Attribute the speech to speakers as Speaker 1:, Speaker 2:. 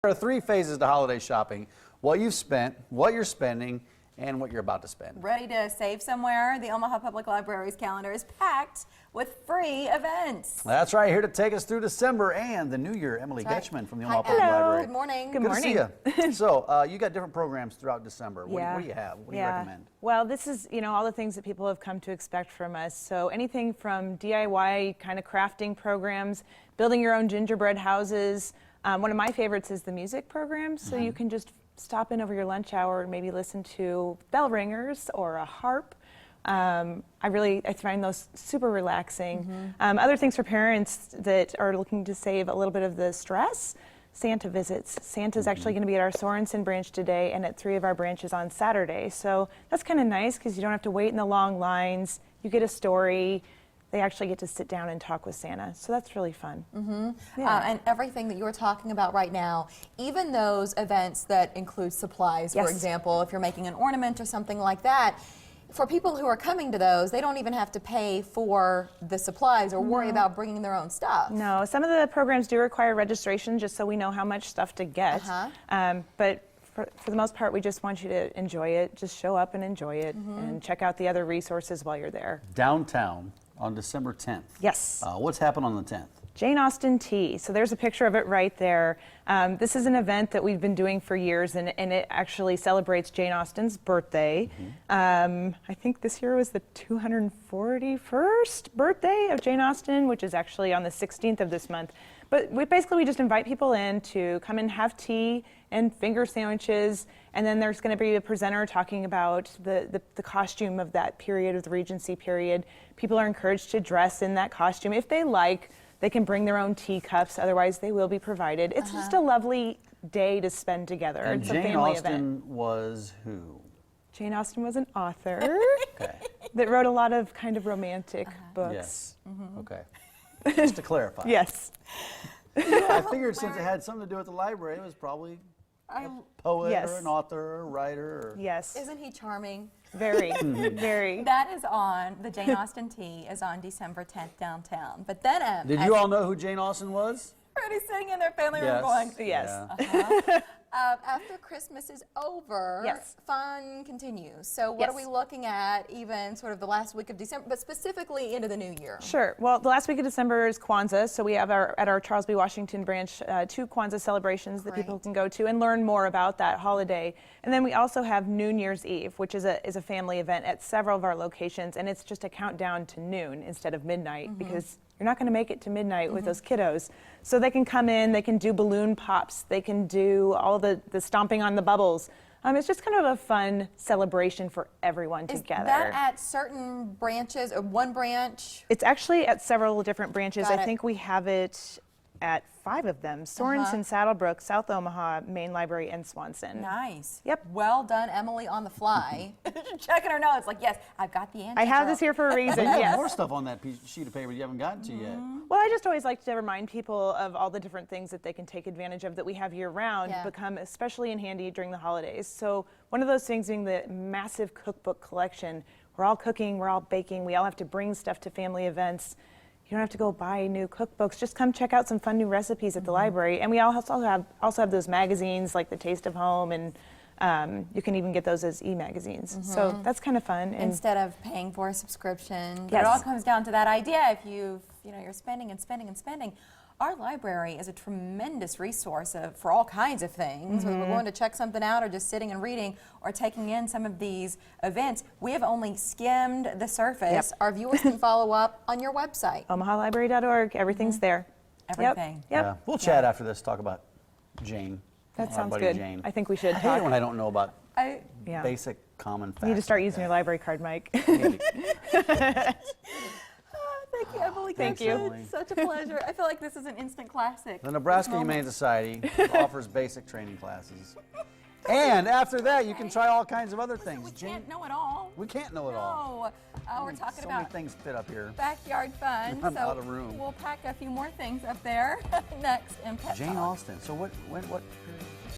Speaker 1: There are three phases to holiday shopping: what you've spent, what you're spending, and what you're about to spend.
Speaker 2: Ready to save somewhere? The Omaha Public Library's calendar is packed with free events.
Speaker 1: That's right. Here to take us through December and the new year, Emily Getchman from the Omaha Public
Speaker 2: Hello.
Speaker 1: Library.
Speaker 2: Good morning.
Speaker 1: Good morning. To see you. So you got different programs throughout December. What do you have? What do you recommend?
Speaker 3: Well, this is, all the things that people have come to expect from us. So anything from DIY kind of crafting programs, building your own gingerbread houses. One of my favorites is the music program. So you can just stop in over your lunch hour and maybe listen to bell ringers or a harp. I find those super relaxing. Other things for parents that are looking to save a little bit of the stress: Santa visits. Santa's actually going to be at our Sorensen branch today and at 3 of our branches on Saturday. So that's kind of nice because you don't have to wait in the long lines. You get a story. They actually get to sit down and talk with Santa. So that's really fun.
Speaker 2: And everything that you're talking about right now, even those events that include supplies, for example, if you're making an ornament or something like that, for people who are coming to those, they don't even have to pay for the supplies or worry about bringing their own stuff.
Speaker 3: No, some of the programs do require registration just so we know how much stuff to get. But for the most part, we just want you to enjoy it. Just show up and enjoy it and check out the other resources while you're there.
Speaker 1: Downtown on December 10th.
Speaker 3: Yes.
Speaker 1: What's happened on the 10th?
Speaker 3: Jane Austen tea. So there's a picture of it right there. This is an event that we've been doing for years, and it actually celebrates Jane Austen's birthday. I think this year was the 241st birthday of Jane Austen, which is actually on the 16th of this month. But we just invite people in to come and have tea and finger sandwiches, and then there's going to be a presenter talking about the costume of that period, of the Regency period. People are encouraged to dress in that costume if they like. They can bring their own teacups, otherwise they will be provided. It's just a lovely day to spend together.
Speaker 1: And
Speaker 3: it's a
Speaker 1: Jane
Speaker 3: family
Speaker 1: Austen
Speaker 3: event.
Speaker 1: was who?
Speaker 3: Jane Austen was an author that wrote a lot of kind of romantic books.
Speaker 1: Yes. Okay. Just to clarify.
Speaker 3: Yes.
Speaker 1: I figured since it had something to do with the library, it was probably a poet or an author or a writer.
Speaker 3: Yes.
Speaker 2: Isn't he charming?
Speaker 3: Very, very.
Speaker 2: That is on, the Jane Austen tea is on December 10th downtown. But then,
Speaker 1: Did you all know who Jane Austen was?
Speaker 2: everybody's sitting in their family room going,
Speaker 3: Yes.
Speaker 2: after Christmas is over, fun continues. So what are we looking at even sort of the last week of December, but specifically into the new year?
Speaker 3: Sure. Well, the last week of December is Kwanzaa, so we have at our Charles B. Washington branch 2 Kwanzaa celebrations that people can go to and learn more about that holiday. And then we also have New Year's Eve, which is a family event at several of our locations, and it's just a countdown to noon instead of midnight because you're not going to make it to midnight with those kiddos. So they can come in, they can do balloon pops, they can do all the stomping on the bubbles. It's just kind of a fun celebration for everyone together.
Speaker 2: Is that at certain branches or one branch?
Speaker 3: It's actually at several different branches. I think we have it at 5 of them: Sorensen, Saddlebrook, South Omaha, Main Library, and Swanson.
Speaker 2: Nice.
Speaker 3: Yep.
Speaker 2: Well done, Emily, on the fly. Checking her notes, like, yes, I've got the answer.
Speaker 3: I have this here for a reason.
Speaker 1: You have
Speaker 3: Yes.
Speaker 1: more stuff on that sheet of paper you haven't gotten to yet.
Speaker 3: Well, I just always like to remind people of all the different things that they can take advantage of that we have year-round become especially in handy during the holidays. So one of those things being the massive cookbook collection. We're all cooking, we're all baking, we all have to bring stuff to family events. You don't have to go buy new cookbooks. Just come check out some fun new recipes at the library. And we also have those magazines like The Taste of Home, and you can even get those as e-magazines. So that's kind of fun. And
Speaker 2: instead of paying for a subscription. But it all comes down to that idea. If you're spending and spending and spending. Our library is a tremendous resource for all kinds of things. Whether we're going to check something out or just sitting and reading or taking in some of these events, we have only skimmed the surface. Our viewers can follow up on your website.
Speaker 3: OmahaLibrary.org. Everything's there.
Speaker 2: Everything.
Speaker 3: Yep.
Speaker 1: Yeah. We'll chat after this, talk about Jane.
Speaker 3: That sounds
Speaker 1: buddy
Speaker 3: good.
Speaker 1: Jane.
Speaker 3: I think we should
Speaker 1: I hate it when I don't know about
Speaker 3: Yeah.
Speaker 1: basic common facts.
Speaker 3: You need to start using your library card, Mike.
Speaker 2: Thank you, Emily.
Speaker 3: Thank you.
Speaker 2: It's such a pleasure. I feel like this is an instant classic.
Speaker 1: The Nebraska Humane Society offers basic training classes. And after that, you can try all kinds of other things.
Speaker 2: We can't know it all.
Speaker 1: We can't know it all.
Speaker 2: No. We're talking
Speaker 1: so
Speaker 2: about
Speaker 1: many things fit up here.
Speaker 2: backyard fun.
Speaker 1: I'm
Speaker 2: so
Speaker 1: out of room.
Speaker 2: We'll pack a few more things up there next in Pet
Speaker 1: Jane
Speaker 2: Talk.
Speaker 1: Austen. So what period?